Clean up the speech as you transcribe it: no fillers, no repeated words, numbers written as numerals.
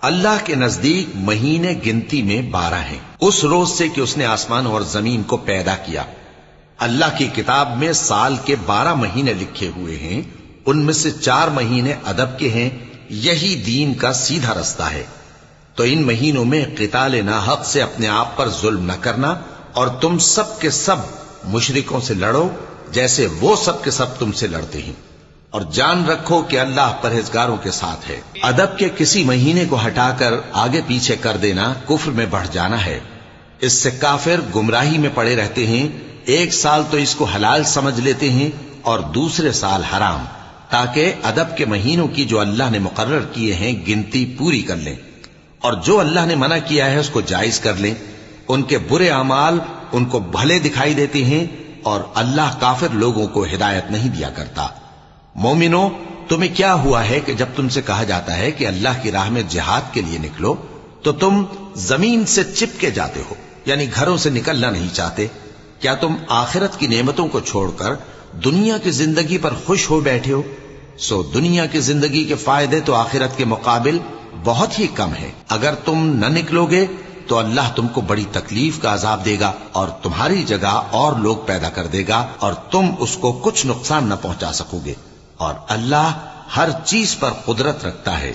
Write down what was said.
اللہ کے نزدیک مہینے گنتی میں 12 ہیں، اس روز سے کہ اس نے آسمان اور زمین کو پیدا کیا۔ اللہ کی کتاب میں سال کے 12 مہینے لکھے ہوئے ہیں، ان میں سے 4 مہینے ادب کے ہیں، یہی دین کا سیدھا رستہ ہے۔ تو ان مہینوں میں قتال ناحق سے اپنے آپ پر ظلم نہ کرنا، اور تم سب کے سب مشرکوں سے لڑو جیسے وہ سب کے سب تم سے لڑتے ہیں، اور جان رکھو کہ اللہ پرہیزگاروں کے ساتھ ہے۔ ادب کے کسی مہینے کو ہٹا کر آگے پیچھے کر دینا کفر میں بڑھ جانا ہے، اس سے کافر گمراہی میں پڑے رہتے ہیں۔ ایک سال تو اس کو حلال سمجھ لیتے ہیں اور دوسرے سال حرام، تاکہ ادب کے مہینوں کی جو اللہ نے مقرر کیے ہیں گنتی پوری کر لیں، اور جو اللہ نے منع کیا ہے اس کو جائز کر لیں۔ ان کے برے اعمال ان کو بھلے دکھائی دیتے ہیں، اور اللہ کافر لوگوں کو ہدایت نہیں دیا کرتا۔ مومنو، تمہیں کیا ہوا ہے کہ جب تم سے کہا جاتا ہے کہ اللہ کی راہ میں جہاد کے لیے نکلو تو تم زمین سے چپکے جاتے ہو، یعنی گھروں سے نکلنا نہیں چاہتے؟ کیا تم آخرت کی نعمتوں کو چھوڑ کر دنیا کی زندگی پر خوش ہو بیٹھے ہو؟ سو دنیا کی زندگی کے فائدے تو آخرت کے مقابل بہت ہی کم ہے۔ اگر تم نہ نکلو گے تو اللہ تم کو بڑی تکلیف کا عذاب دے گا، اور تمہاری جگہ اور لوگ پیدا کر دے گا، اور تم اس کو کچھ نقصان نہ پہنچا سکو گے، اور اللہ ہر چیز پر قدرت رکھتا ہے۔